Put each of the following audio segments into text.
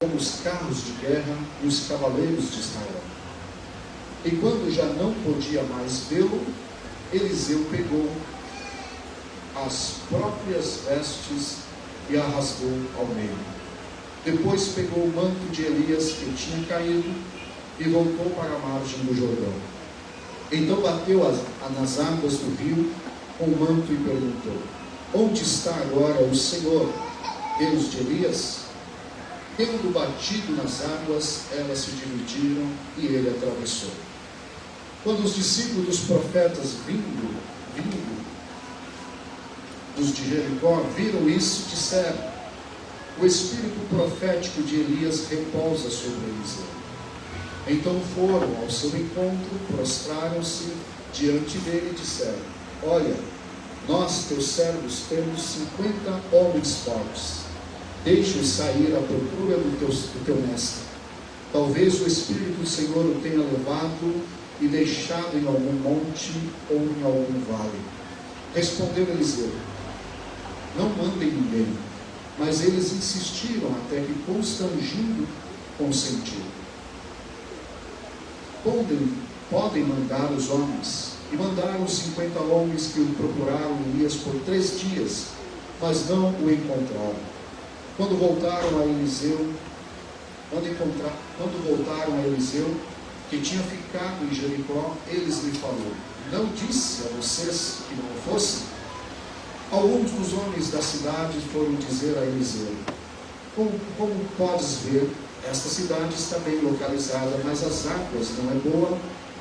como os carros de guerra e os cavaleiros de Israel. E quando já não podia mais vê-lo, Eliseu pegou as próprias vestes e a rasgou ao meio. Depois pegou o manto de Elias que tinha caído e voltou para a margem do Jordão. Então bateu nas águas do rio com o manto e perguntou: onde está agora o Senhor, Deus de Elias? Tendo batido nas águas, elas se dividiram e ele atravessou. Quando os discípulos dos profetas vindo dos de Jericó viram isso, disseram: o espírito profético de Elias repousa sobre Eliseu. Então foram ao seu encontro, prostraram-se diante dele e disseram: olha, nós, teus servos, temos 50 homens fortes. Deixa-os sair à procura do teu mestre. Talvez o Espírito do Senhor o tenha levado e deixado em algum monte ou em algum vale. Respondeu Eliseu: não mandem ninguém. Mas eles insistiram até que, constrangindo, consentiram. Podem mandar os homens. E mandaram 50 homens que o procuraram Elias por 3 dias, mas não o encontraram. Quando voltaram a Eliseu, que tinha ficado em Jericó, eles lhe falaram: não disse a vocês que não fossem? Alguns dos homens da cidade foram dizer a Eliseu: como podes ver, esta cidade está bem localizada, mas as águas não é boa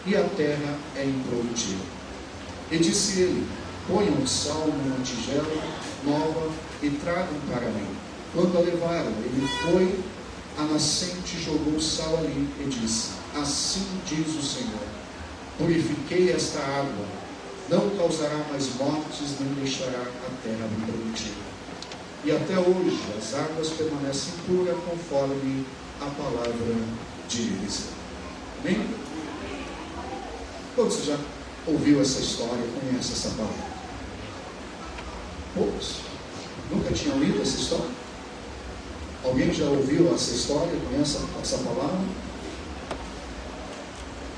e a terra é improdutiva. E disse ele: ponham sal numa tigela nova e tragam para mim. Quando a levaram, ele foi à nascente e jogou o sal ali e disse: assim diz o Senhor, purifiquei esta água, não causará mais mortes, nem deixará a terra improdutiva. E até hoje as águas permanecem puras conforme a palavra de Eliseu. Amém? Quantos já ouviu essa história, conhece essa palavra? Poucos. Nunca tinham lido essa história? Alguém já ouviu essa história, conhece essa palavra?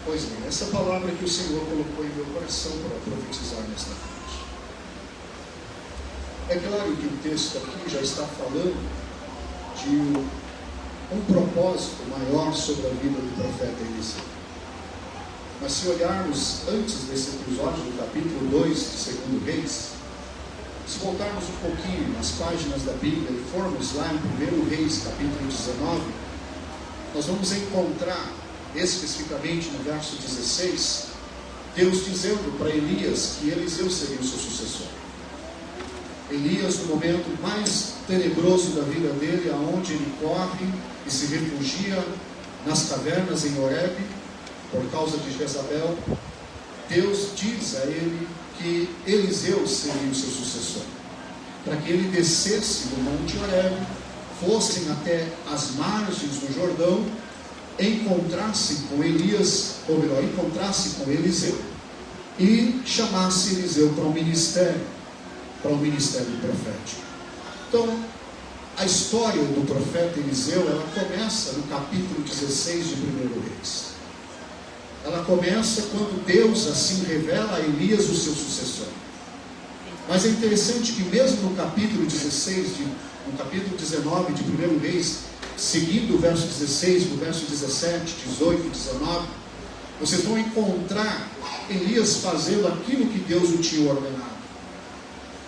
Pois bem, essa palavra que o Senhor colocou em meu coração para profetizar nesta noite. É claro que o texto aqui já está falando de um propósito maior sobre a vida do profeta Eliseu. Mas se olharmos antes desse episódio, do capítulo 2 de 2 Reis, se voltarmos um pouquinho nas páginas da Bíblia e formos lá em 1 Reis, capítulo 19, nós vamos encontrar, especificamente no verso 16, Deus dizendo para Elias que Eliseu seria o seu sucessor. Elias, no momento mais tenebroso da vida dele, aonde ele corre e se refugia nas cavernas em Horebe, por causa de Jezabel, Deus diz a ele que Eliseu seria o seu sucessor, para que ele descesse do monte Horebe, fossem até as margens do Jordão, encontrasse com Elias, ou melhor, encontrasse com Eliseu e chamasse Eliseu para o ministério profético. Então, a história do profeta Eliseu, ela começa no capítulo 16 de 1 Reis. Ela começa quando Deus assim revela a Elias o seu sucessor. Mas é interessante que mesmo no capítulo 16, no capítulo 19 de 1 Reis, seguindo o verso 16, no verso 17, 18 e 19, vocês vão encontrar Elias fazendo aquilo que Deus o tinha ordenado.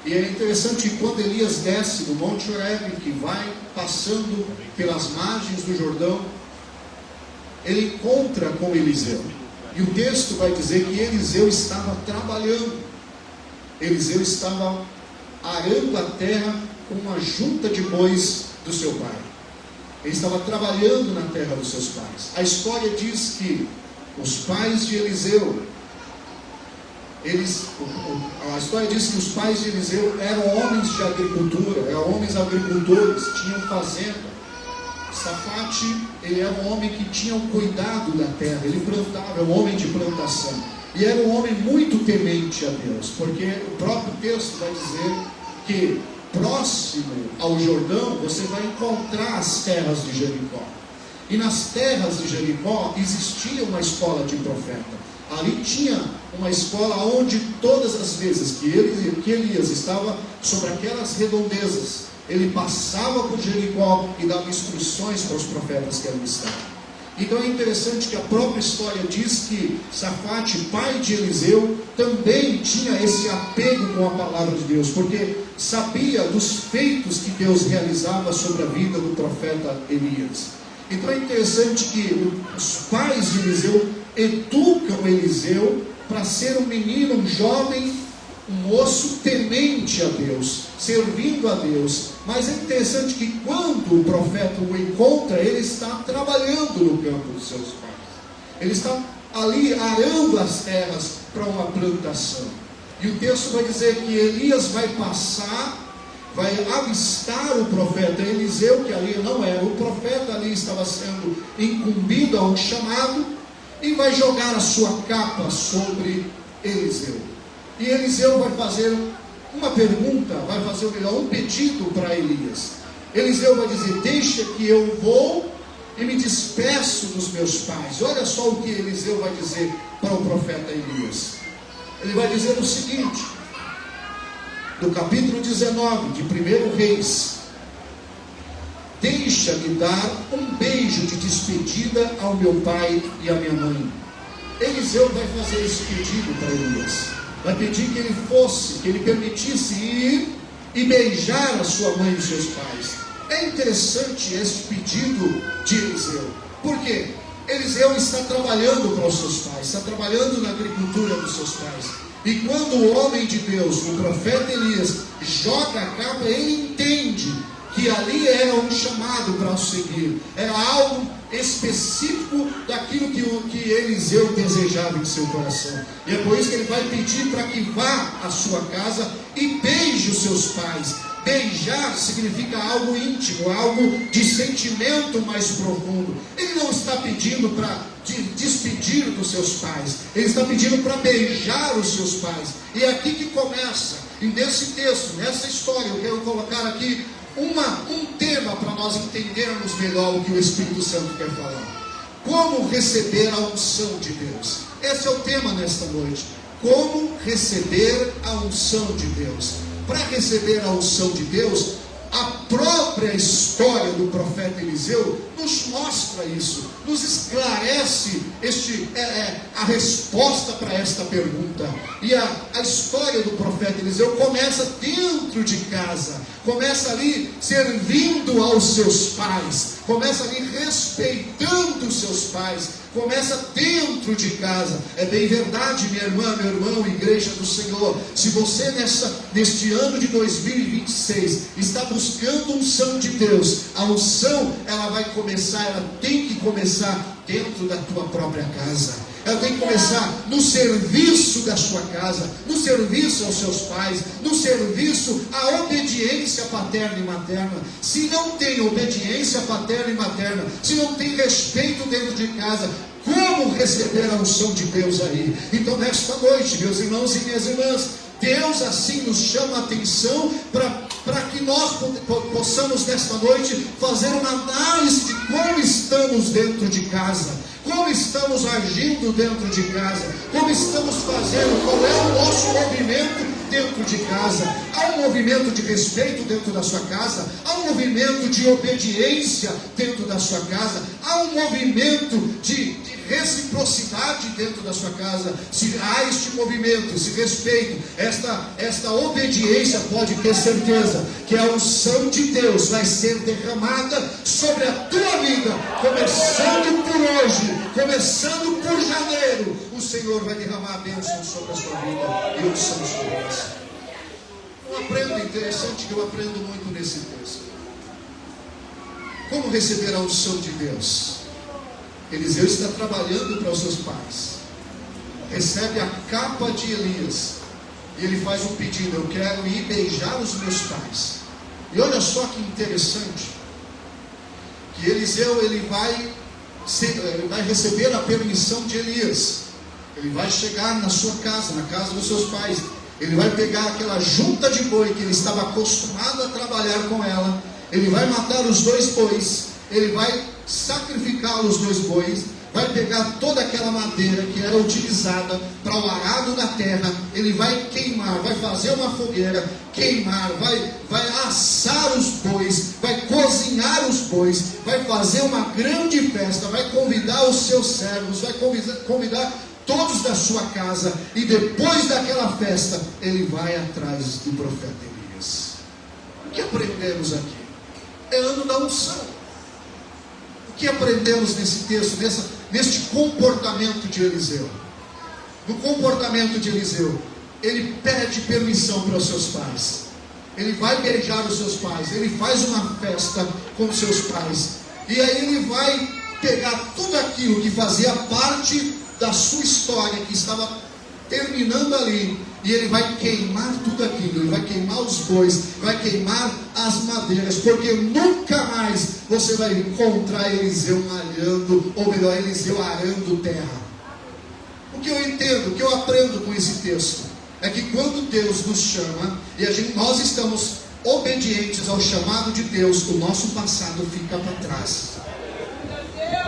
E é interessante que quando Elias desce do Monte Horebe, que vai passando pelas margens do Jordão, ele encontra com Eliseu. E o texto vai dizer que Eliseu estava trabalhando. Eliseu estava arando a terra com uma junta de bois do seu pai. Ele estava trabalhando na terra dos seus pais. A história diz que os pais de Eliseu, a história diz que os pais de Eliseu eram homens de agricultura, eram homens agricultores, tinham fazenda. Safate, ele era um homem que tinha um cuidado da terra, ele plantava, era um homem de plantação. E era um homem muito temente a Deus, porque o próprio texto vai dizer que próximo ao Jordão, você vai encontrar as terras de Jericó. E nas terras de Jericó existia uma escola de profeta. Ali tinha uma escola onde todas as vezes que Elias estava sobre aquelas redondezas, ele passava por Jericó e dava instruções para os profetas que ali estavam. Então é interessante que a própria história diz que Safate, pai de Eliseu, também tinha esse apego com a palavra de Deus, porque sabia dos feitos que Deus realizava sobre a vida do profeta Elias. Então é interessante que os pais de Eliseu educam Eliseu para ser um menino, um jovem, um moço temente a Deus, servindo a Deus. Mas é interessante que quando o profeta o encontra, ele está trabalhando no campo dos seus pais. Ele está ali arando as terras para uma plantação. E o texto vai dizer que Elias vai passar, vai avistar o profeta Eliseu, que ali não era o profeta, ali estava sendo incumbido a um chamado, e vai jogar a sua capa sobre Eliseu. E Eliseu vai fazer uma pergunta, vai fazer um pedido para Elias. Eliseu vai dizer: deixa que eu vou e me despeço dos meus pais. Olha só o que Eliseu vai dizer para o profeta Elias. Ele vai dizer o seguinte, do capítulo 19 de 1 Reis: deixa-me dar um beijo de despedida ao meu pai e à minha mãe. Eliseu vai fazer esse pedido para Elias. Vai pedir que ele fosse, que ele permitisse ir e beijar a sua mãe e os seus pais. É interessante este pedido de Eliseu. Por quê? Eliseu está trabalhando para os seus pais, está trabalhando na agricultura dos seus pais. E quando o homem de Deus, o profeta Elias, joga a capa, ele entende que ali era um chamado para o seguir. Era algo específico daquilo que Eliseu desejava em seu coração. E é por isso que ele vai pedir para que vá à sua casa e beije os seus pais. Beijar significa algo íntimo, algo de sentimento mais profundo. Ele não está pedindo para despedir dos seus pais, ele está pedindo para beijar os seus pais. E é aqui que começa, e nesse texto, nessa história, eu quero colocar aqui um tema para nós entendermos melhor o que o Espírito Santo quer falar. Como receber a unção de Deus? Esse é o tema nesta noite. Como receber a unção de Deus? Para receber a unção de Deus, a própria história do profeta Eliseu nos mostra isso, nos esclarece a resposta para esta pergunta. E a história do profeta Eliseu começa dentro de casa, começa ali servindo aos seus pais, começa ali respeitando os seus pais, começa dentro de casa. É bem verdade, minha irmã, meu irmão, igreja do Senhor, se você neste ano de 2026 está buscando a unção de Deus, a unção ela vai começar, ela tem que começar dentro da tua própria casa. Ela tem que começar no serviço da sua casa, no serviço aos seus pais, no serviço à obediência paterna e materna. Se não tem obediência paterna e materna, se não tem respeito dentro de casa, como receber a unção de Deus aí? Então nesta noite, meus irmãos e minhas irmãs, Deus assim nos chama a atenção para que nós possamos nesta noite fazer uma análise de como estamos dentro de casa, como estamos agindo dentro de casa, como estamos fazendo, qual é o nosso movimento dentro de casa. Há um movimento de respeito dentro da sua casa, há um movimento de obediência dentro da sua casa, há um movimento de reciprocidade dentro da sua casa. Se há este movimento, esse respeito, esta obediência, pode ter certeza que a unção de Deus vai ser derramada sobre a tua vida, começando por hoje, começando por janeiro. O Senhor vai derramar a bênção sobre a sua vida e unção sobre você. Interessante que eu aprendo muito nesse texto. Como receber a unção de Deus? Eliseu está trabalhando para os seus pais, recebe a capa de Elias, e ele faz um pedido: eu quero ir beijar os meus pais. E olha só que interessante, que Eliseu ele vai receber a permissão de Elias, ele vai chegar na sua casa, na casa dos seus pais, Ele vai pegar aquela junta de boi que ele estava acostumado a trabalhar com ela. Ele vai matar os 2 bois. Ele vai sacrificar os 2 bois. Vai pegar toda aquela madeira que era utilizada para o arado da terra. Ele vai queimar, vai fazer uma fogueira, queimar, vai assar os bois, vai cozinhar os bois, vai fazer uma grande festa, vai convidar os seus servos, vai convidar todos da sua casa. E depois daquela festa, ele vai atrás do profeta Elias. O que aprendemos aqui? É ano da unção. O que aprendemos nesse texto, neste comportamento de Eliseu? No comportamento de Eliseu, ele pede permissão para os seus pais. Ele vai beijar os seus pais. Ele faz uma festa com os seus pais. E aí ele vai pegar tudo aquilo que fazia parte da sua história, que estava terminando ali, e ele vai queimar tudo aquilo. Ele vai queimar os bois, vai queimar as madeiras, porque nunca mais você vai encontrar Eliseu malhando, ou melhor, Eliseu arando terra. O que eu entendo, o que eu aprendo com esse texto, é que quando Deus nos chama, e nós estamos obedientes ao chamado de Deus, o nosso passado fica para trás.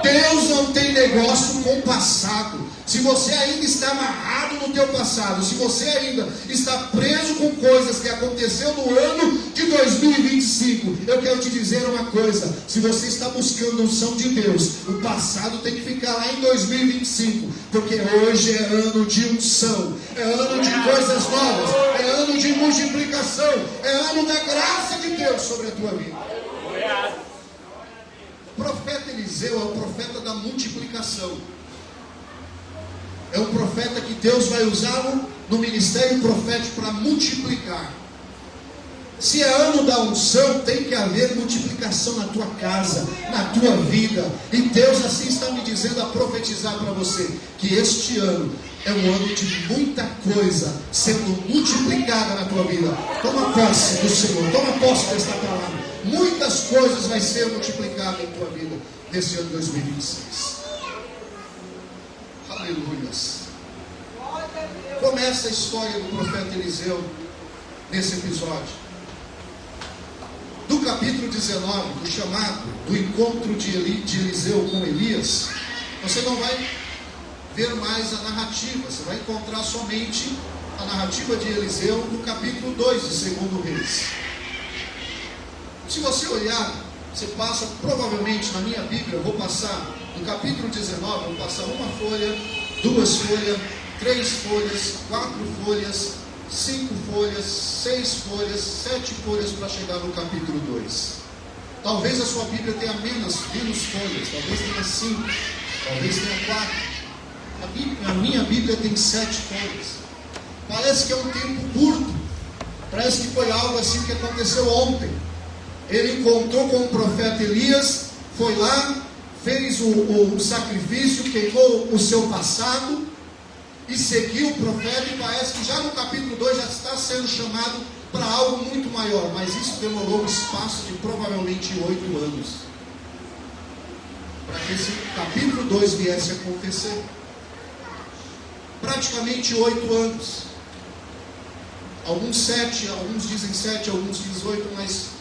Deus não tem negócio com o passado. Se você ainda está amarrado no teu passado, se você ainda está preso com coisas que aconteceu no ano de 2025, eu quero te dizer uma coisa: se você está buscando a unção de Deus, o passado tem que ficar lá em 2025, porque hoje é ano de unção, é ano de coisas novas, é ano de multiplicação, é ano da graça de Deus sobre a tua vida. O profeta Eliseu é o profeta da multiplicação. É um profeta que Deus vai usá-lo no ministério profético para multiplicar. Se é ano da unção, tem que haver multiplicação na tua casa, na tua vida. E Deus assim está me dizendo a profetizar para você, que este ano é um ano de muita coisa sendo multiplicada na tua vida. Toma posse do Senhor, toma posse desta palavra. Muitas coisas vai ser multiplicada em tua vida nesse ano 2026. Aleluias. Começa a história do profeta Eliseu nesse episódio. Do capítulo 19, do chamado, do encontro de Eliseu com Elias, você não vai ver mais a narrativa. Você vai encontrar somente a narrativa de Eliseu no capítulo 2 de 2 Reis. Se você olhar, você passa, provavelmente na minha Bíblia, eu vou passar no capítulo 19, eu vou passar uma folha, 2 folhas, 3 folhas, 4 folhas, 5 folhas, 6 folhas, 7 folhas para chegar no capítulo 2. Talvez a sua Bíblia tenha menos folhas, talvez tenha 5, talvez tenha 4. A minha Bíblia tem 7 folhas. Parece que é um tempo curto, parece que foi algo assim que aconteceu ontem. Ele encontrou com o profeta Elias, foi lá, fez o sacrifício, queimou o seu passado e seguiu o profeta, e parece que já no capítulo 2 já está sendo chamado para algo muito maior, mas isso demorou um espaço de provavelmente 8 anos para que esse capítulo 2 viesse a acontecer. Praticamente 8 anos. Alguns 7, alguns dizem 7, alguns dizem 8, mas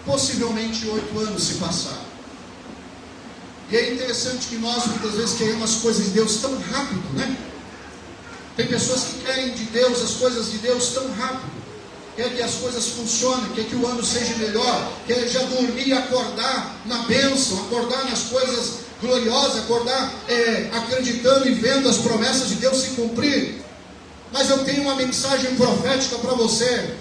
possivelmente 8 anos se passaram. E é interessante que nós muitas vezes queremos as coisas de Deus tão rápido, né? Tem pessoas que querem de Deus, as coisas de Deus tão rápido. Quer que as coisas funcionem, quer que o ano seja melhor, quer já dormir e acordar na bênção, acordar nas coisas gloriosas, acordar acreditando e vendo as promessas de Deus se cumprir. Mas eu tenho uma mensagem profética para você.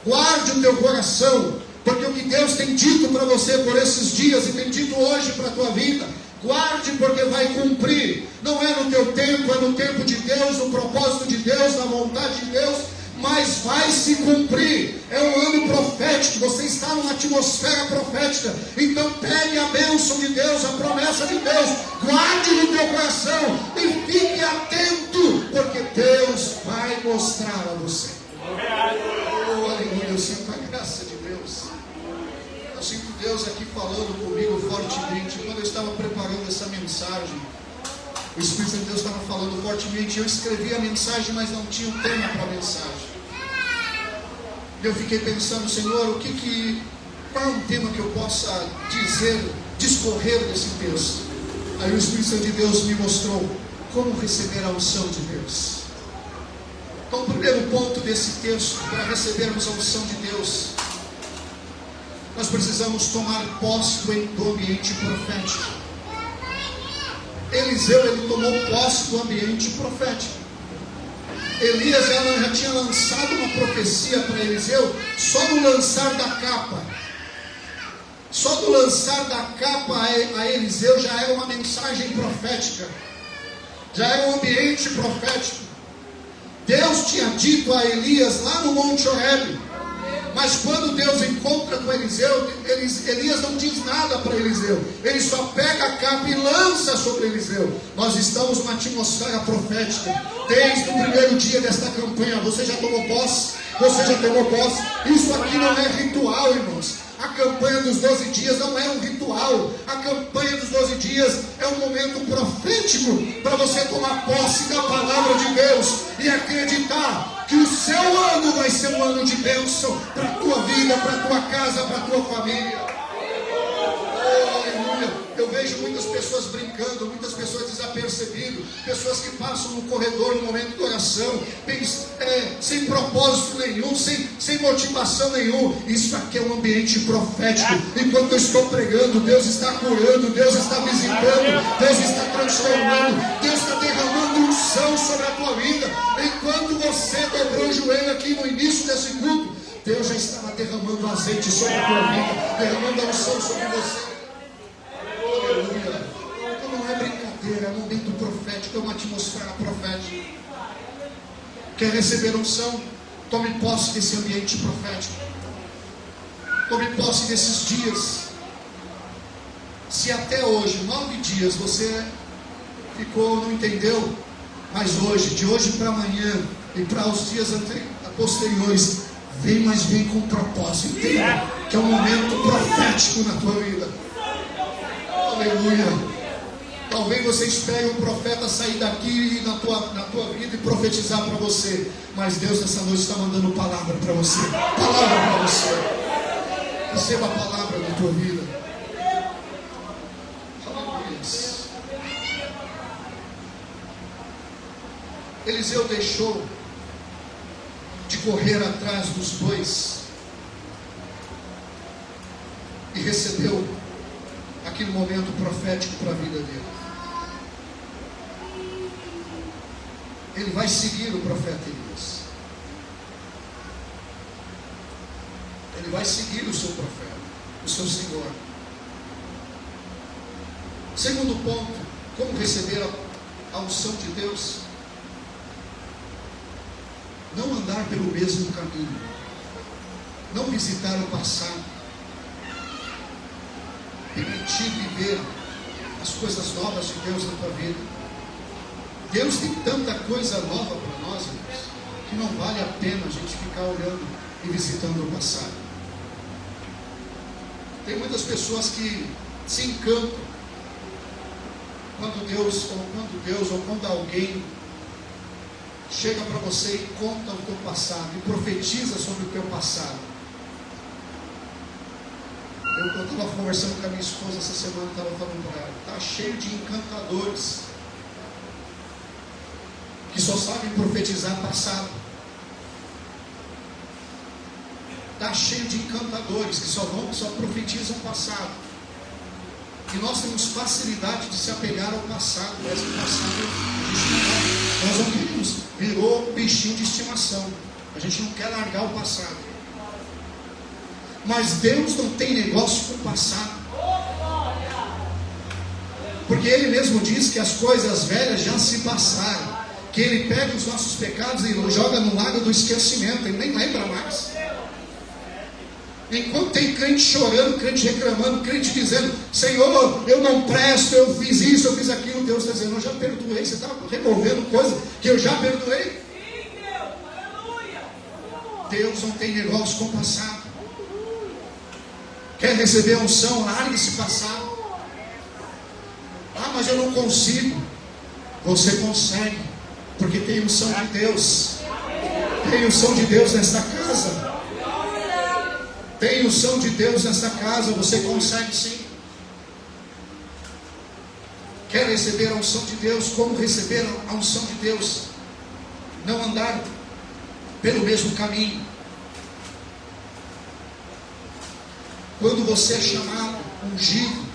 Guarde o teu coração, porque o que Deus tem dito para você por esses dias e tem dito hoje para a tua vida, guarde, porque vai cumprir. Não é no teu tempo, é no tempo de Deus, no propósito de Deus, na vontade de Deus, mas vai se cumprir. É um ano profético, você está numa atmosfera profética. Então pegue a bênção de Deus, a promessa de Deus, guarde no teu coração e fique atento, porque Deus vai mostrar a você. Oh, aleluia, eu sinto a graça de Deus. Eu sinto Deus aqui falando comigo fortemente. Quando eu estava preparando essa mensagem, o Espírito de Deus estava falando fortemente. Eu escrevi a mensagem, mas não tinha um tema para a mensagem. Eu fiquei pensando, Senhor, qual é um tema que eu possa discorrer desse texto? Aí o Espírito Santo de Deus me mostrou como receber a unção de Deus. Então, o primeiro ponto desse texto, para recebermos a unção de Deus, nós precisamos tomar posse do ambiente profético. Eliseu, ele tomou posse do ambiente profético. Elias já tinha lançado uma profecia para Eliseu, só no lançar da capa. Só do lançar da capa a Eliseu já era uma mensagem profética. Já era um ambiente profético. Deus tinha dito a Elias lá no Monte Horebe. Mas quando Deus encontra com Eliseu, Elias não diz nada para Eliseu. Ele só pega a capa e lança sobre Eliseu. Nós estamos numa atmosfera profética. Desde o primeiro dia desta campanha. Você já tomou posse? Você já tomou posse? Isso aqui não é ritual, irmãos. A campanha dos 12 dias não é um ritual. A campanha dos 12 dias é um momento profético para você tomar posse da palavra de Deus e acreditar que o seu ano vai ser um ano de bênção para a tua vida, para a tua casa, para a tua família. Eu vejo muitas pessoas brincando, muitas pessoas desapercebidas, pessoas que passam no corredor no momento de oração, sem propósito nenhum, sem motivação nenhuma. Isso aqui é um ambiente profético. Enquanto eu estou pregando, Deus está curando, Deus está visitando, Deus está transformando, Deus está derramando unção sobre a tua vida. Enquanto você dobrou o joelho aqui no início desse culto, Deus já estava derramando azeite sobre a tua vida, derramando a unção sobre você. Aleluia. Então não é brincadeira, é um momento profético, é uma atmosfera profética. Quer receber unção? Tome posse desse ambiente profético. Tome posse desses dias. Se até hoje, 9 dias, você não entendeu, mas hoje, de hoje para amanhã e para os dias posteriores, vem com propósito. Entenda que é um momento profético na tua vida. Aleluia. Talvez você espere um profeta sair daqui na tua vida e profetizar para você, mas Deus nessa noite está mandando palavra para você. Palavra para você. Receba a palavra na tua vida. Aleluia. Eliseu deixou de correr atrás dos bois e recebeu aquele momento profético para a vida dele. Ele vai seguir o profeta Elias. Ele vai seguir o seu profeta, o seu Senhor. Segundo ponto, como receber a unção de Deus? Não andar pelo mesmo caminho. Não visitar o passado. Permitir viver as coisas novas de Deus na tua vida. Deus tem tanta coisa nova para nós, irmãos, que não vale a pena a gente ficar olhando e visitando o passado. Tem muitas pessoas que se encantam quando quando alguém chega para você e conta o teu passado e profetiza sobre o teu passado. Eu estava conversando com a minha esposa essa semana, estava falando para ela, está cheio de encantadores que só sabem profetizar passado. Está cheio de encantadores que só profetizam passado. E nós temos facilidade de se apegar ao passado, mas o passado nós não queremos, virou bichinho de estimação. A gente não quer largar o passado. Mas Deus não tem negócio com o passado. Porque Ele mesmo diz que as coisas velhas já se passaram. Que Ele pega os nossos pecados e joga no lago do esquecimento. Ele nem lembra mais. Enquanto tem crente chorando, crente reclamando, crente dizendo, Senhor, eu não presto, eu fiz isso, eu fiz aquilo, Deus está dizendo, eu já perdoei. Você está removendo coisa que eu já perdoei. Deus não tem negócio com o passado. Quer receber a unção? Largue esse passado. Ah, mas eu não consigo. Você consegue, porque tem unção de Deus. Tem unção de Deus nesta casa. Tem unção de Deus nessa casa, você consegue sim. Quer receber a unção de Deus? Como receber a unção de Deus? Não andar pelo mesmo caminho. Quando você é chamado, ungido,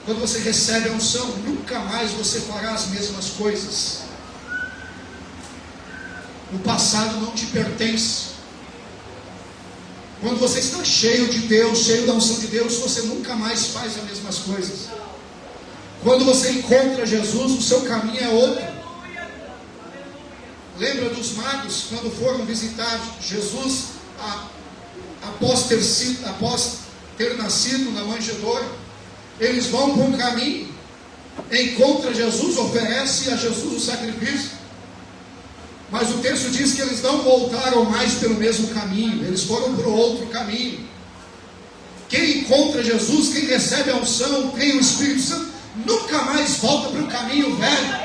quando você recebe a unção, nunca mais você fará as mesmas coisas. O passado não te pertence. Quando você está cheio de Deus, cheio da unção de Deus, você nunca mais faz as mesmas coisas. Quando você encontra Jesus, o seu caminho é outro. Lembra dos magos, quando foram visitar Jesus, após ter nascido na manjedoura? Eles vão por um caminho, encontra Jesus, oferece a Jesus o sacrifício, mas o texto diz que eles não voltaram mais pelo mesmo caminho, eles foram para outro caminho. Quem encontra Jesus, quem recebe a unção, tem o Espírito Santo, nunca mais volta para o caminho velho,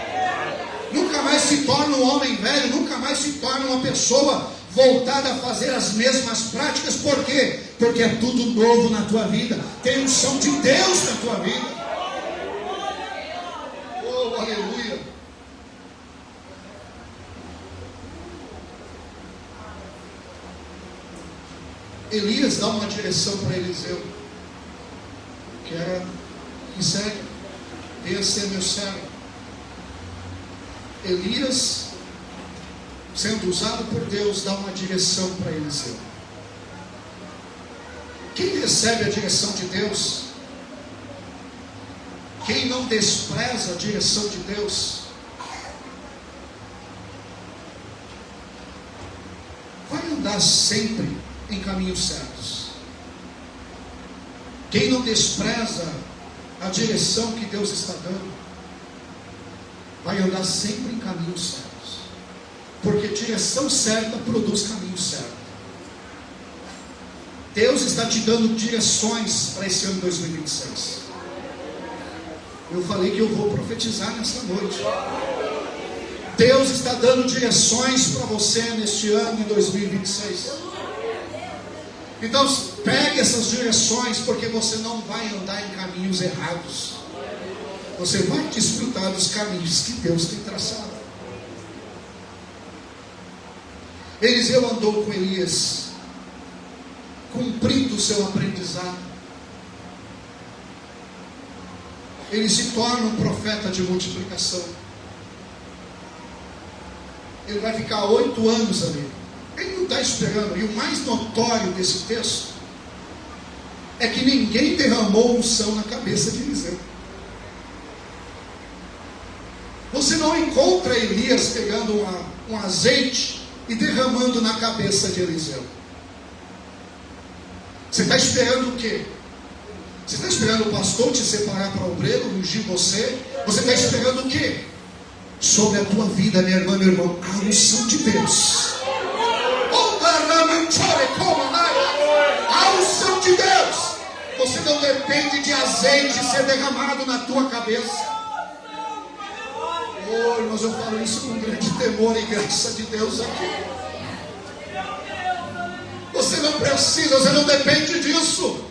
nunca mais se torna um homem velho, nunca mais se torna uma pessoa voltada a fazer as mesmas práticas. Por quê? Porque é tudo novo na tua vida, tem unção de Deus na tua vida. Oh, aleluia. Elias dá uma direção para Eliseu, que era: me segue, venha ser meu servo. Elias, sendo usado por Deus, dá uma direção para Eliseu. Quem recebe a direção de Deus, quem não despreza a direção de Deus, vai andar sempre em caminhos certos. Quem não despreza a direção que Deus está dando, vai andar sempre em caminhos certos. Porque direção certa produz caminho certo. Deus está te dando direções para esse ano 2026. Eu falei que eu vou profetizar nesta noite. Deus está dando direções para você neste ano de 2026. Então pegue essas direções, porque você não vai andar em caminhos errados. Você vai desfrutar dos caminhos que Deus tem traçado. Eliseu andou com Elias, cumprindo o seu aprendizado. Ele se torna um profeta de multiplicação. Ele vai ficar 8 anos ali. Ele não está esperando. E o mais notório desse texto é que ninguém derramou unção na cabeça de Eliseu. Você não encontra Elias pegando um azeite e derramando na cabeça de Eliseu. Você está esperando o quê? Você está esperando o pastor te separar para o obreiro, ungir você? Você está esperando o quê? Sobre a tua vida, minha irmã, meu irmão, a unção de Deus. A unção de Deus. Você não depende de azeite ser derramado na tua cabeça. Oh, irmãos, eu falo isso com grande temor e graça de Deus aqui. Você não precisa, você não depende disso.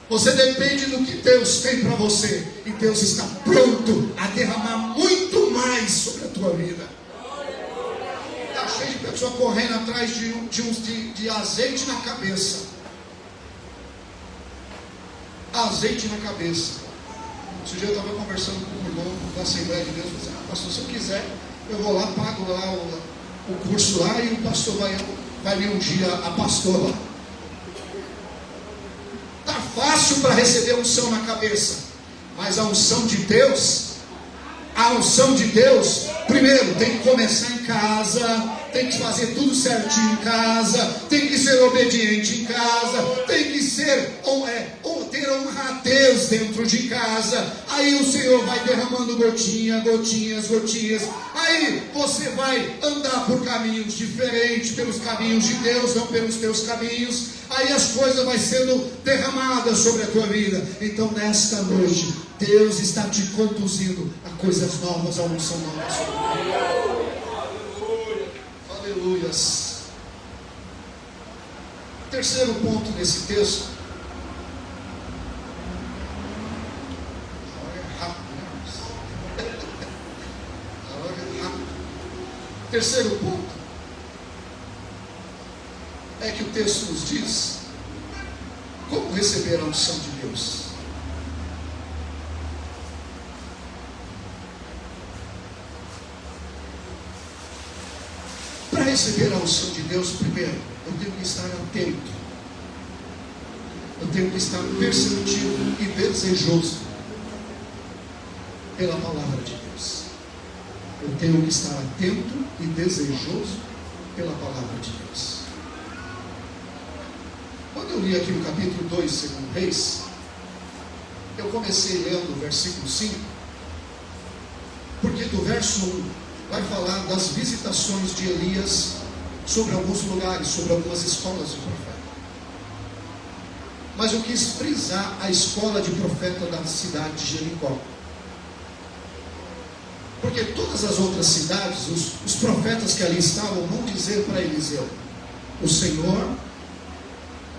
Você depende do que Deus tem para você. E Deus está pronto a derramar muito mais sobre a tua vida. Está cheio de pessoas correndo atrás de azeite na cabeça. Azeite na cabeça. Esse dia eu estava conversando com um irmão da Assembleia de Deus. Eu disse: pastor, se eu quiser, eu vou lá, pago lá o curso lá, e o pastor vai me ungir a pastor lá. Está fácil para receber unção na cabeça, mas a unção de Deus, primeiro tem que começar em casa, tem que fazer tudo certinho em casa, tem que ser obediente em casa, tem que ser ter honradez dentro de casa. Aí o Senhor vai derramando gotinhas. Aí você vai andar por caminhos diferentes, pelos caminhos de Deus, não pelos teus caminhos. Aí as coisas vão sendo derramadas sobre a tua vida. Então nesta noite, Deus está te conduzindo a coisas novas, a unção nova. Aleluias. Terceiro ponto nesse texto. Olha rápido, né? Olha rápido. Terceiro ponto é que o texto nos diz como receber a unção de Deus. Para receber a unção de Deus, primeiro, eu tenho que estar atento. Eu tenho que estar perceptivo e desejoso pela palavra de Deus. Eu tenho que estar atento e desejoso pela palavra de Deus. Quando eu li aqui no capítulo 2, segundo Reis, eu comecei lendo o versículo 5, porque do verso 1 vai falar das visitações de Elias sobre alguns lugares, sobre algumas escolas de profeta. Mas eu quis frisar a escola de profeta da cidade de Jericó. Porque todas as outras cidades, os profetas que ali estavam vão dizer para Eliseu: o Senhor,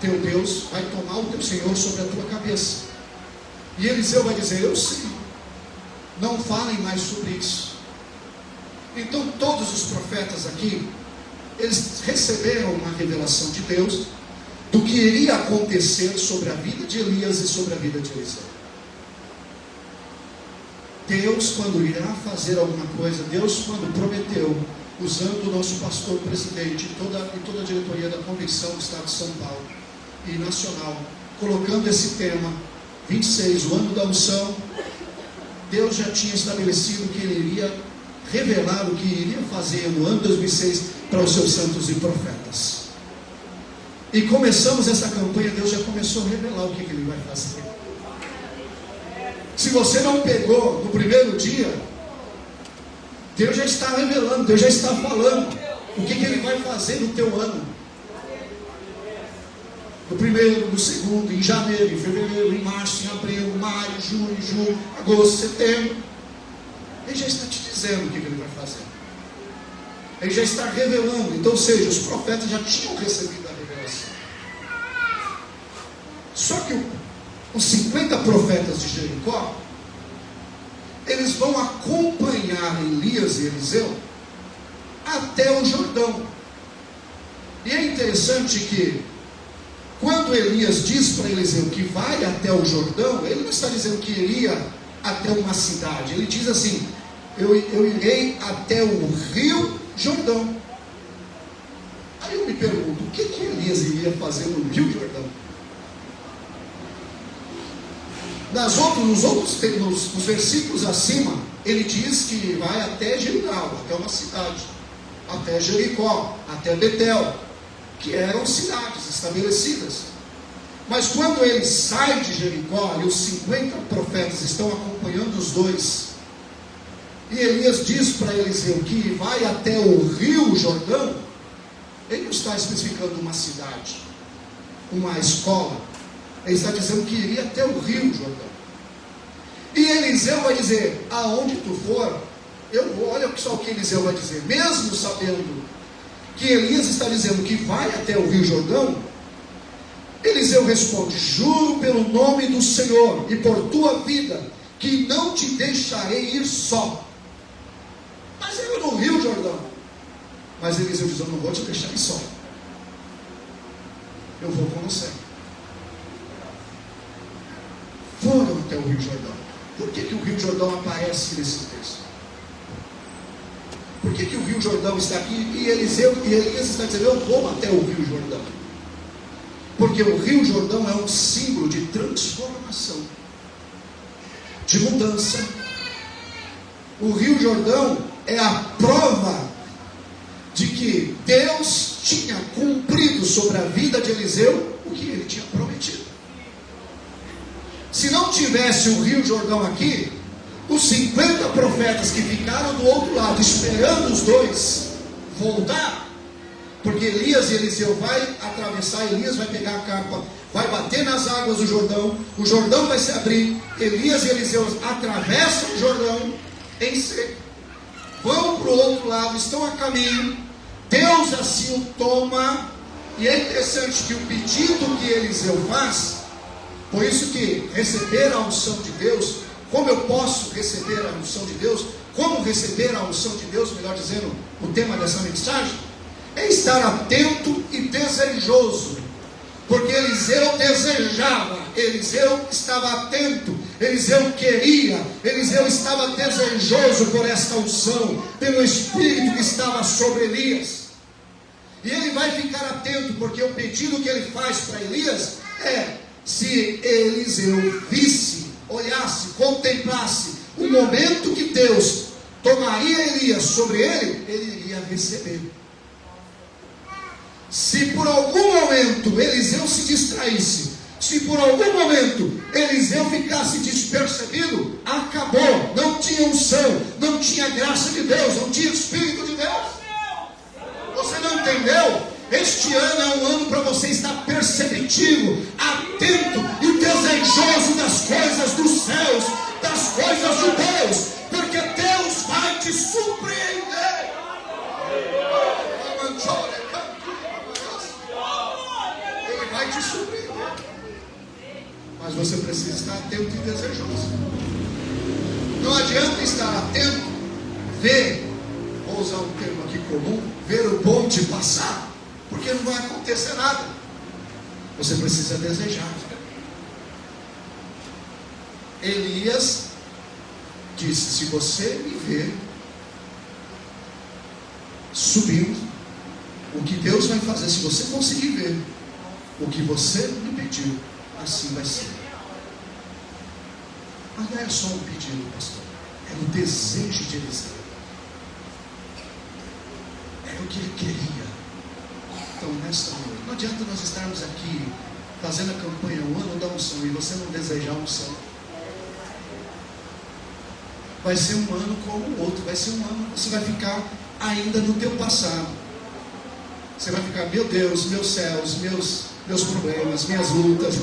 teu Deus, vai tomar o teu Senhor sobre a tua cabeça. E Eliseu vai dizer: eu sei, não falem mais sobre isso. Então todos os profetas aqui, eles receberam uma revelação de Deus do que iria acontecer sobre a vida de Elias e sobre a vida de Eliseu. Deus, quando irá fazer alguma coisa, Deus, quando prometeu, usando o nosso pastor presidente e toda a diretoria da Convenção do Estado de São Paulo e nacional, colocando esse tema 26, o ano da unção, Deus já tinha estabelecido que Ele iria revelar o que iria fazer no ano 2006 para os seus santos e profetas. E começamos essa campanha, Deus já começou a revelar o que Ele vai fazer. Se você não pegou no primeiro dia, Deus já está revelando, Deus já está falando o que Ele vai fazer no teu ano. No primeiro, no segundo, em janeiro, em fevereiro, em março, em abril, maio, junho, julho, agosto, setembro. Ele já está te dizendo o que Ele vai fazer. Ele já está revelando. Então, ou seja, os profetas já tinham recebido a revelação. Só que os 50 profetas de Jericó, eles vão acompanhar Elias e Eliseu até o Jordão. E é interessante que quando Elias diz para Eliseu que vai até o Jordão, ele não está dizendo que iria até uma cidade. Ele diz assim: eu irei até o rio Jordão. Aí eu me pergunto, o que Elias iria fazer no rio Jordão? Nos versículos acima, ele diz que vai até Gilgal, até uma cidade, até Jericó, até Betel, que eram cidades estabelecidas. Mas quando ele sai de Jericó, e os 50 profetas estão acompanhando os dois, e Elias diz para Eliseu que vai até o rio Jordão, ele não está especificando uma cidade, uma escola. Ele está dizendo que iria até o rio Jordão. E Eliseu vai dizer: aonde tu for, eu vou. Olha só o que Eliseu vai dizer. Mesmo sabendo que Elias está dizendo que vai até o rio Jordão, Eliseu responde: juro pelo nome do Senhor e por tua vida, que não te deixarei ir só. Mas era no rio Jordão. Mas Eliseu diz: eu não vou te deixar ir só, eu vou com você. Foram até o rio Jordão. Por que o rio Jordão aparece nesse texto? Por que o rio Jordão está aqui e Elias está dizendo: eu vou até o rio Jordão? Porque o rio Jordão é um símbolo de transformação, de mudança. O rio Jordão é a prova de que Deus tinha cumprido sobre a vida de Eliseu o que ele tinha prometido. Se não tivesse o rio Jordão aqui, os 50 profetas que ficaram do outro lado esperando os dois voltar, porque Elias e Eliseu vai atravessar, Elias vai pegar a capa, vai bater nas águas do Jordão, o Jordão vai se abrir, Elias e Eliseu atravessam o Jordão em seco, vão para o outro lado, estão a caminho, Deus assim o toma E é interessante que o pedido que Eliseu faz, por isso que receber a unção de Deus, como eu posso receber a unção de Deus, como receber a unção de Deus, melhor dizendo, o tema dessa mensagem, é estar atento e desejoso, porque Eliseu desejava, Eliseu estava atento, Eliseu queria, Eliseu estava desejoso por esta unção, pelo Espírito que estava sobre Elias. E ele vai ficar atento, porque o pedido que ele faz para Elias é: se Eliseu visse, olhasse, contemplasse o momento que Deus tomaria Elias sobre ele iria receber. Se por algum momento Eliseu se distraísse, se por algum momento Eliseu ficasse despercebido, acabou, não tinha unção, não tinha graça de Deus, não tinha Espírito de Deus. Você não entendeu? Este ano é um ano para você estar perceptivo, atento e desejoso das coisas dos céus, das coisas de Deus, porque Deus vai te surpreender. Ele vai te surpreender. Mas você precisa estar atento e desejoso. Não adianta estar atento, ver, vou usar um termo aqui comum, ver o bonde passar, porque não vai acontecer nada. Você precisa desejar. Elias disse: se você me ver subindo, o que Deus vai fazer, se você conseguir ver o que você me pediu, assim vai ser. Mas não é só um pedido, pastor, é o desejo de Eliseu, era o que ele queria. Então, nesta noite, não adianta nós estarmos aqui fazendo a campanha o ano da unção e você não desejar a unção. Vai ser um ano como o outro, vai ser um ano, você vai ficar ainda no teu passado. Você vai ficar: meu Deus, meus céus, meus problemas, minhas lutas,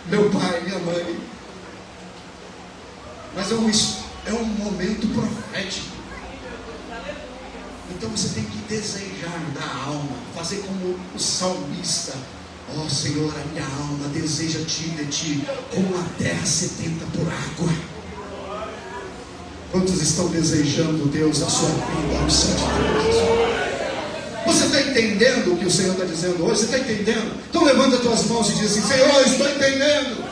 meu pai, minha mãe. Mas é um momento profético. Então você tem que desejar da alma, fazer como o salmista: ó Senhor, a minha alma deseja de ti, como a terra sedenta por água. Quantos estão desejando, Deus, a sua vida, a unção de Deus? Você está entendendo o que o Senhor está dizendo hoje? Você está entendendo? Então levanta as tuas mãos e diz assim: Senhor, eu estou entendendo.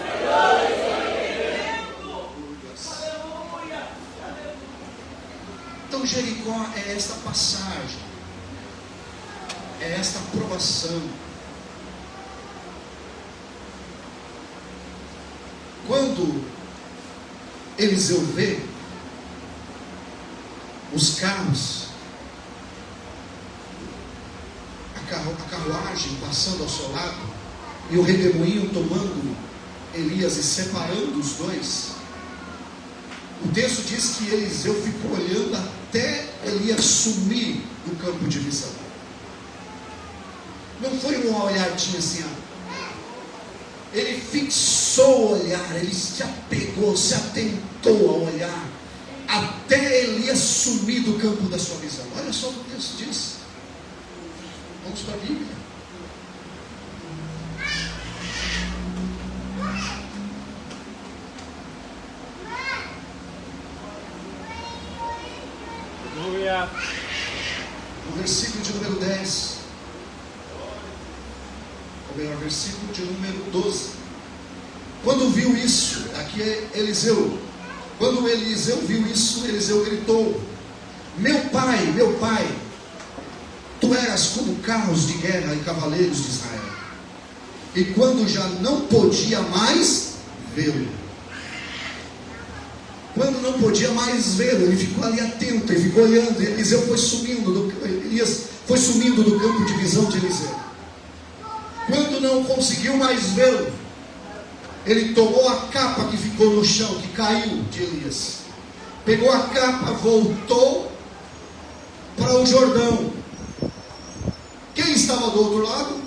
Então Jericó é esta passagem, é esta aprovação. Quando Eliseu vê os carros, a carruagem passando ao seu lado, e o redemoinho tomando Elias e separando os dois, o texto diz que Eliseu ficou olhando até Elias sumir do campo de visão. Não foi uma olhadinha assim, ele fixou o olhar, ele se apegou, se atentou ao olhar, até Elias sumir do campo da sua visão. Olha só o que o texto diz. Vamos para a Bíblia. O versículo de número 10, ou melhor, versículo de número 12. Quando viu isso, aqui é Eliseu. Quando Eliseu viu isso, Eliseu gritou: meu pai, tu eras como carros de guerra e cavaleiros de Israel. E quando já não podia mais vê-lo, ele ficou ali atento, ele ficou olhando. Elias foi sumindo do campo de visão de Eliseu. Quando não conseguiu mais vê-lo, ele tomou a capa que ficou no chão, que caiu de Elias, pegou a capa, voltou para o Jordão. Quem estava do outro lado?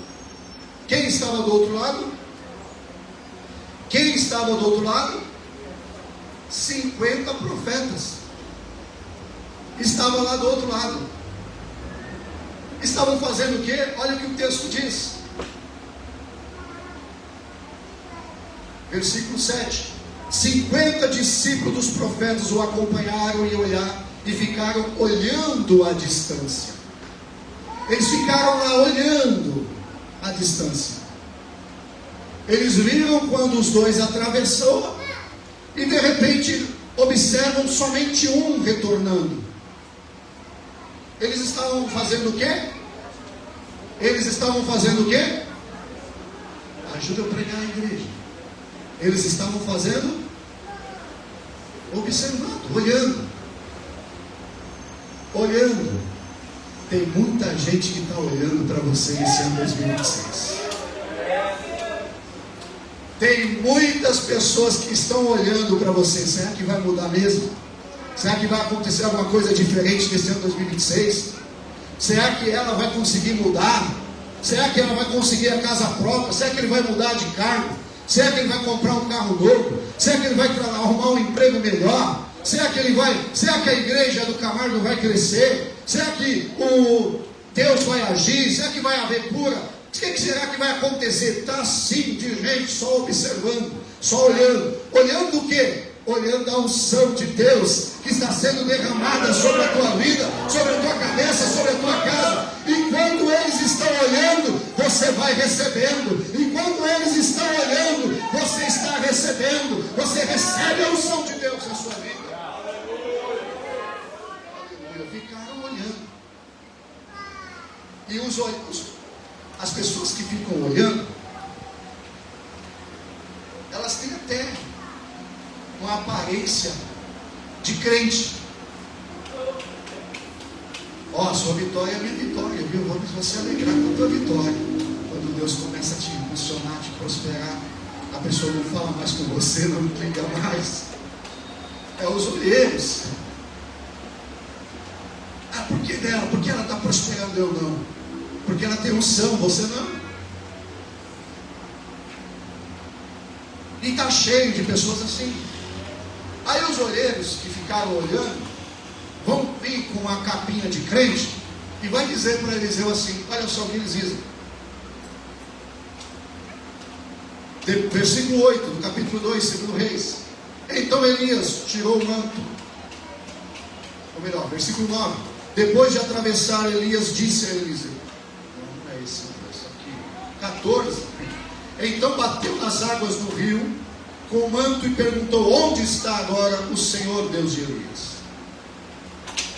50 profetas estavam lá do outro lado. estavam fazendo o quê? Olha o que o texto diz. Versículo 7. 50 discípulos dos profetas o acompanharam e ficaram olhando à distância. Eles ficaram lá olhando à distância. Eles viram quando os dois atravessou e de repente observam somente um retornando. Eles estavam fazendo o quê? Eles estavam fazendo o quê? Ajuda eu a pregar a igreja. Eles estavam fazendo? Observando, olhando. Olhando. Tem muita gente que está olhando para você esse ano 2026. Tem muitas pessoas que estão olhando para você. Será que vai mudar mesmo? Será que vai acontecer alguma coisa diferente nesse ano 2026? Será que ela vai conseguir mudar? Será que ela vai conseguir a casa própria? Será que ele vai mudar de cargo? Será que ele vai comprar um carro novo? Será que ele vai arrumar um emprego melhor? Será que a igreja do Camargo vai crescer? Será que o Deus vai agir? Será que vai haver cura? O que será que vai acontecer? Está assim de gente só observando, só olhando. Olhando o quê? Olhando a unção de Deus que está sendo derramada sobre a tua vida, sobre a tua cabeça, sobre a tua casa. E quando eles estão olhando, você vai recebendo. E quando eles estão olhando, você está recebendo. Você recebe a unção de Deus na sua vida. Aleluia. Ficaram olhando. E as pessoas que ficam olhando, elas têm até uma aparência de crente. Ó, sua vitória é minha vitória, viu? Vamos você alegrar com a tua vitória. Quando Deus começa a te impulsionar, te prosperar, a pessoa não fala mais com você, não liga mais. É os olheiros. Ah, por que dela? Porque ela está prosperando, eu não. Porque ela tem unção, você não. E está cheio de pessoas assim. Aí os olheiros que ficaram olhando vão vir com uma capinha de crente e vai dizer para Eliseu assim: olha só o que eles dizem. Versículo 8 do capítulo 2, segundo Reis. Então Elias tirou o manto. Ou melhor, versículo 9. Depois de atravessar, Elias disse a Eliseu. Não é esse aqui. 14. Então bateu nas águas do rio com o manto e perguntou: onde está agora o Senhor Deus de Elias?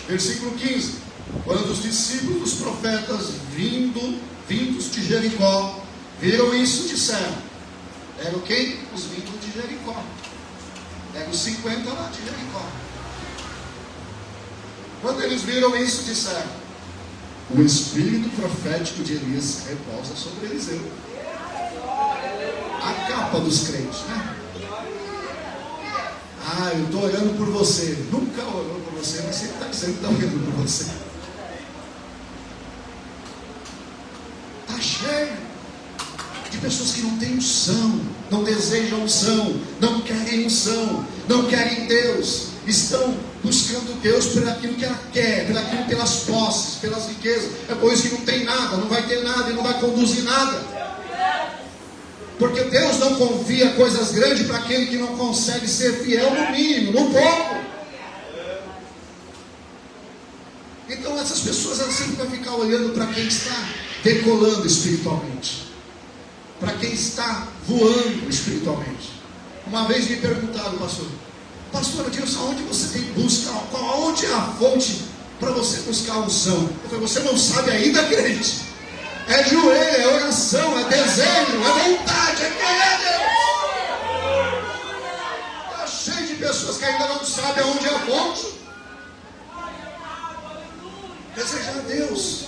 Versículo 15. Quando os discípulos dos profetas vindos de Jericó viram isso, disseram: eram quem? Os vindos de Jericó. Eram os 50 lá de Jericó. Quando eles viram isso, disseram: o espírito profético de Elias repousa sobre Eliseu. A capa dos crentes, né? Ah, eu estou orando por você. Nunca orou por você, mas sempre está orando por você. Está cheio de pessoas que não têm unção, não desejam unção, não querem unção, não querem Deus. Estão buscando Deus por aquilo que ela quer, pelas posses, pelas riquezas. É por isso que não tem nada, não vai ter nada e não vai conduzir nada. Porque Deus não confia coisas grandes para aquele que não consegue ser fiel no mínimo, no pouco. Então essas pessoas elas sempre vão ficar olhando para quem está decolando espiritualmente, para quem está voando espiritualmente. Uma vez me perguntaram, pastor Adilson, aonde você tem que buscar, aonde é a fonte para você buscar a unção? Eu falei: você não sabe ainda, crente? É joelho, é oração, é desejo, é vontade, é querer Deus. Está cheio de pessoas que ainda não sabem aonde é a fonte. Desejar Deus,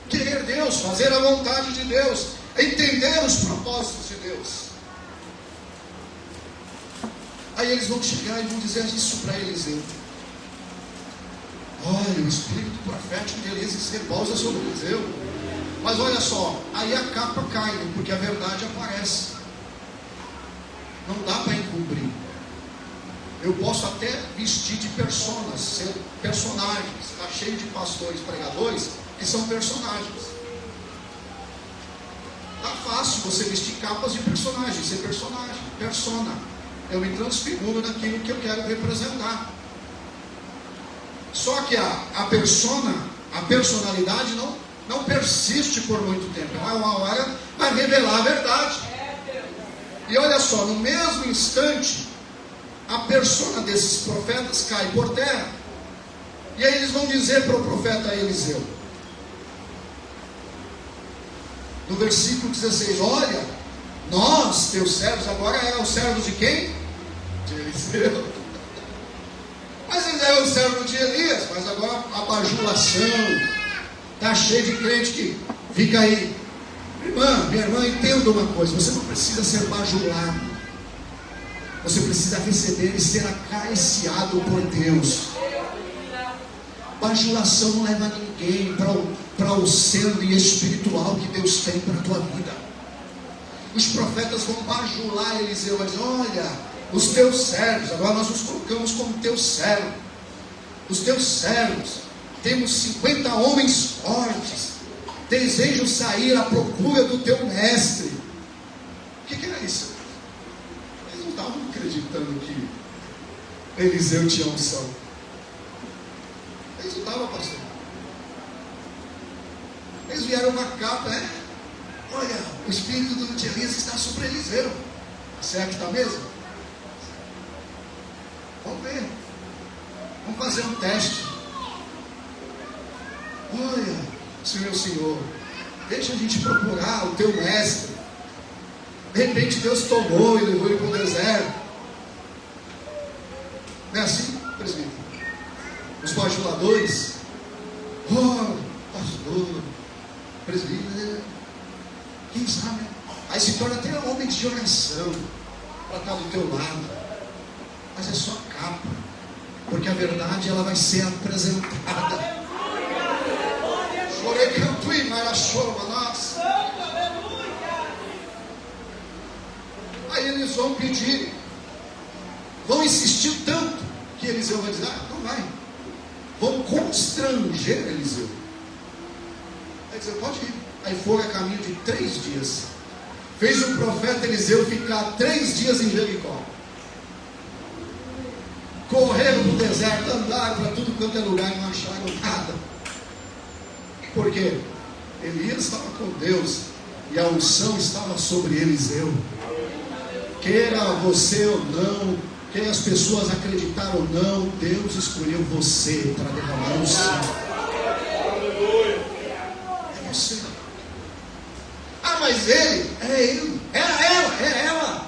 querer Deus, fazer a vontade de Deus, entender os propósitos de Deus. Aí eles vão chegar e vão dizer isso para Eliseu: olha, o espírito profético de Elias repousa sobre Eliseu. Mas olha só, aí a capa cai, porque a verdade aparece. Não dá para encobrir. Eu posso até vestir de personagens, está cheio de pastores, pregadores, que são personagens. Tá fácil você vestir capas de personagem, ser personagem, persona. Eu me transfiguro naquilo que eu quero representar. Só que a persona, a personalidade não persiste por muito tempo. Uma hora vai revelar a verdade. E olha só, no mesmo instante, a persona desses profetas cai por terra. E aí eles vão dizer para o profeta Eliseu, no versículo 16, olha, nós, teus servos, agora eram os servos de quem? De Eliseu. Mas eles eram os servos de Elias, mas agora a bajulação, está cheio de crente que fica aí. Minha irmã, entenda uma coisa, você não precisa ser bajulado, você precisa receber e ser acariciado por Deus. Bajulação não leva ninguém para o selo espiritual que Deus tem para a tua vida. Os profetas vão bajular Eliseu, vai dizer, olha, os teus servos, agora nós nos colocamos como teus servos, os teus servos, temos 50 homens fortes, desejam sair à procura do teu mestre. O que era isso? Eles não estavam acreditando que Eliseu tinha unção. Eles não estavam, pastor. Eles vieram uma capa, olha, o espírito de Elias está sobre Eliseu. Será que está mesmo? Vamos ver. Vamos fazer um teste. Olha, meu Senhor, deixa a gente procurar o teu mestre. De repente Deus tomou e levou ele para o deserto. Não é assim, presbítero? Os bajuladores, pastor, presbítero, quem sabe? Aí se torna até homem de oração para estar do teu lado. Mas é só capa, porque a verdade ela vai ser apresentada. Aí eles vão pedir, vão insistir tanto que Eliseu vai dizer, não vai. Vão constranger Eliseu. Aí dizer, pode ir. Aí foram a caminho de 3 dias. Fez o profeta Eliseu ficar 3 dias em Jericó. Correram no deserto, andaram para tudo quanto é lugar e não acharam nada. Por quê? Elias estava com Deus e a unção estava sobre Eliseu. Queira você ou não, queira as pessoas acreditaram ou não, Deus escolheu você para derramar unção. É você. Mas ele, era ela.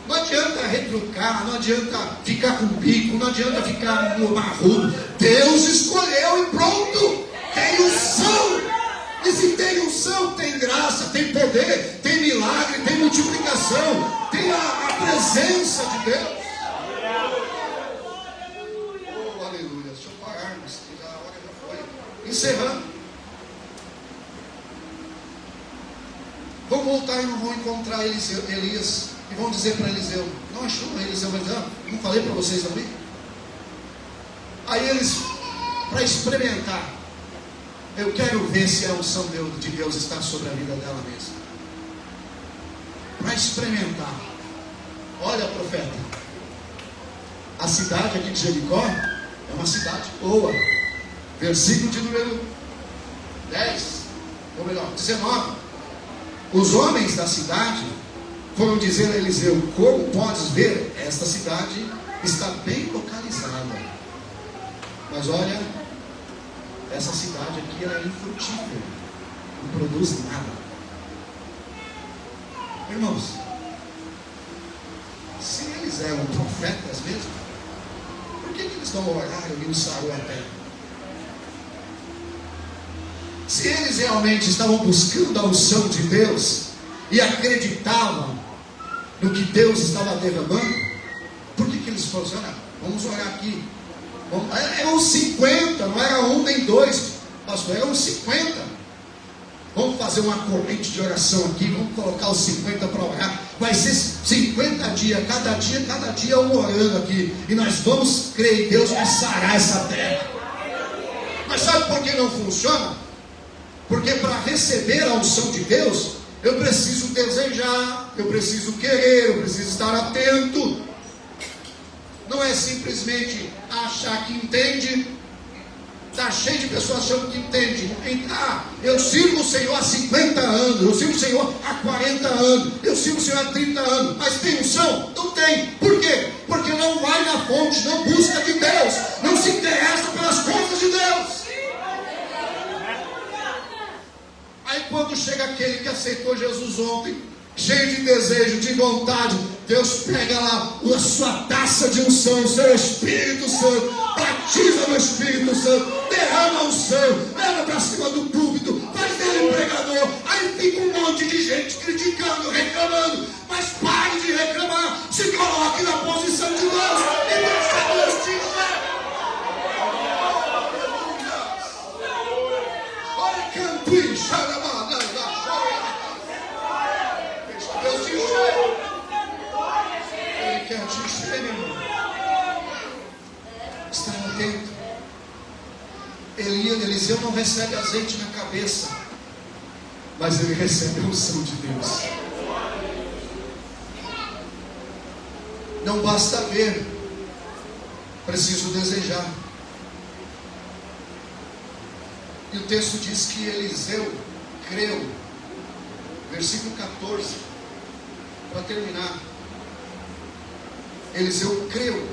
Não adianta retrucar, não adianta ficar com bico, não adianta ficar no marrudo. Deus escolheu e pronto. Tem unção. E se tem unção, tem graça, tem poder, tem milagre, tem multiplicação, tem a presença de Deus. Oh, aleluia. Deixa eu parar, mas a hora já foi. Encerrando. Vão voltar e não vão encontrar Elias. E vão dizer para Eliseu, não achou? Eliseu vai dizer, não falei para vocês ali? Aí eles, para experimentar, eu quero ver se a unção de Deus está sobre a vida dela mesma. Para experimentar. Olha, profeta, a cidade aqui de Jericó é uma cidade boa. Versículo de número 10, ou melhor, 19. Os homens da cidade foram dizer a Eliseu, como podes ver, esta cidade está bem localizada. Mas olha, essa cidade aqui é infrutífera, não produz nada. Irmãos, se eles eram profetas mesmo, por que eles não oraram e não saiu a terra? Se eles realmente estavam buscando a unção de Deus e acreditavam no que Deus estava derramando, por que eles falaram assim, olha, vamos orar aqui? Eram 50, não era 1 nem 2, pastor, eram 50. Vamos fazer uma corrente de oração aqui, vamos colocar os 50 para orar. Vai ser 50 dias, cada dia um orando aqui. E nós vamos crer em Deus vai sarar essa terra. Mas sabe por que não funciona? Porque para receber a unção de Deus, eu preciso desejar, eu preciso querer, eu preciso estar atento. Não é simplesmente achar que entende. Está cheio de pessoas achando que entende. Eu sirvo o Senhor há 50 anos, eu sirvo o Senhor há 40 anos, eu sirvo o Senhor há 30 anos, mas tem unção? Não tem. Por quê? Porque não vai na fonte, não busca de Deus, não se interessa pelas coisas de Deus. Aí quando chega aquele que aceitou Jesus ontem, cheio de desejo, de vontade, Deus pega lá a sua taça de unção, o seu Espírito Santo, batiza no Espírito Santo, derrama a unção, leva para cima do púlpito, faz dele pregador. Aí fica um monte de gente criticando, reclamando. Mas pare de reclamar, se coloque na posição de Deus e deixa Deus te usar. Olha, cantuim, xaramada, Deus te enxerga. Ele quer te enxergar, irmão. Está atento. Eliseu não recebe azeite na cabeça, mas ele recebe a unção de Deus. Não basta ver, preciso desejar. E o texto diz que Eliseu creu. Versículo 14. Para terminar, Eliseu creu,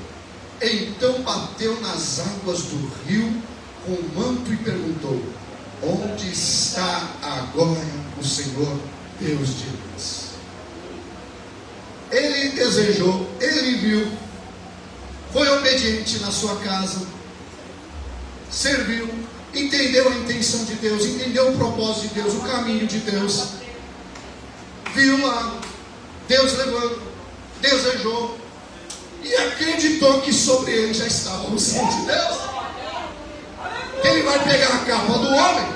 então bateu nas águas do rio com o manto e perguntou: onde está agora o Senhor Deus de Deus? Ele desejou, ele viu, foi obediente na sua casa, serviu, entendeu a intenção de Deus, entendeu o propósito de Deus, o caminho de Deus, viu lá Deus levando, desejou e acreditou que sobre ele já estava a unção de Deus. Ele vai pegar a capa do homem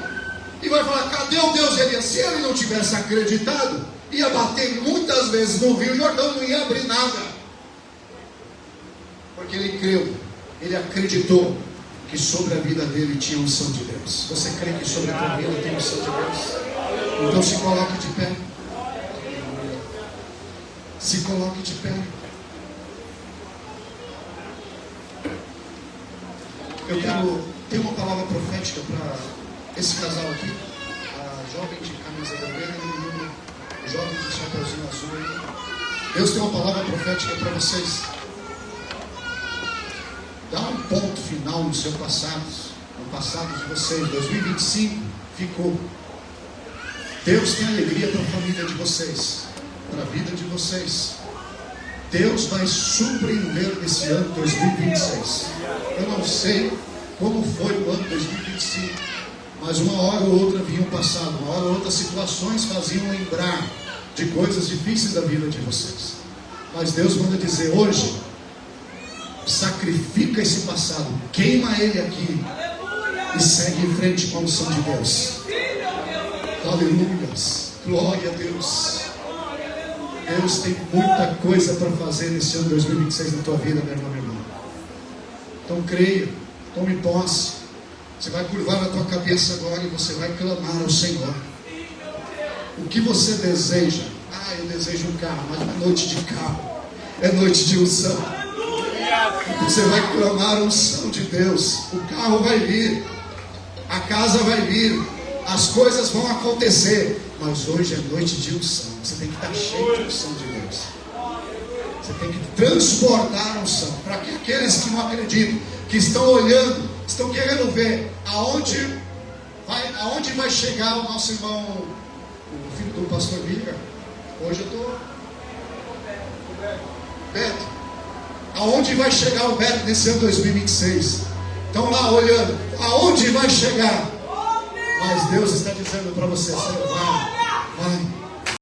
e vai falar: cadê o Deus de Elias? Se ele não tivesse acreditado, ia bater muitas vezes no Rio Jordão, não ia abrir nada, porque ele creu, ele acreditou que sobre a vida dele tinha unção de Deus. Você crê que sobre a tua vida tem unção de Deus? Então se coloque de pé. Se coloque de pé. Eu quero ter uma palavra profética para esse casal aqui, a jovem de camisa vermelha e o menino, o jovem de chapeuzinho azul aí. Deus tem uma palavra profética para vocês. Dá um ponto final no seu passado, no passado de vocês. 2025 ficou. Deus tem alegria para a família de vocês, para a vida de vocês. Deus vai surpreender nesse ano 2026. Eu não sei como foi o ano 2025, mas uma hora ou outra vinha o passado, uma hora ou outra situações faziam lembrar de coisas difíceis da vida de vocês. Mas Deus manda dizer hoje: sacrifica esse passado, queima ele aqui e segue em frente com a unção de Deus. Aleluia, glória a Deus. Deus tem muita coisa para fazer nesse ano 2026 na tua vida, meu irmão, meu irmão. Então creia, tome posse. Você vai curvar a tua cabeça agora e você vai clamar ao Senhor. O que você deseja? Eu desejo um carro, mas não é noite de carro, é noite de unção. Você vai clamar a unção de Deus. O carro vai vir, a casa vai vir, as coisas vão acontecer, mas hoje é noite de unção. Você tem que estar cheio de unção de Deus. Você tem que transbordar a unção, para que aqueles que não acreditam, que estão olhando, estão querendo ver aonde vai chegar o nosso irmão, o filho do pastor Bíblia. Hoje eu estou Beto. Aonde vai chegar o Beto nesse ano 2026? Estão lá olhando, aonde vai chegar? Mas Deus está dizendo para você: vai.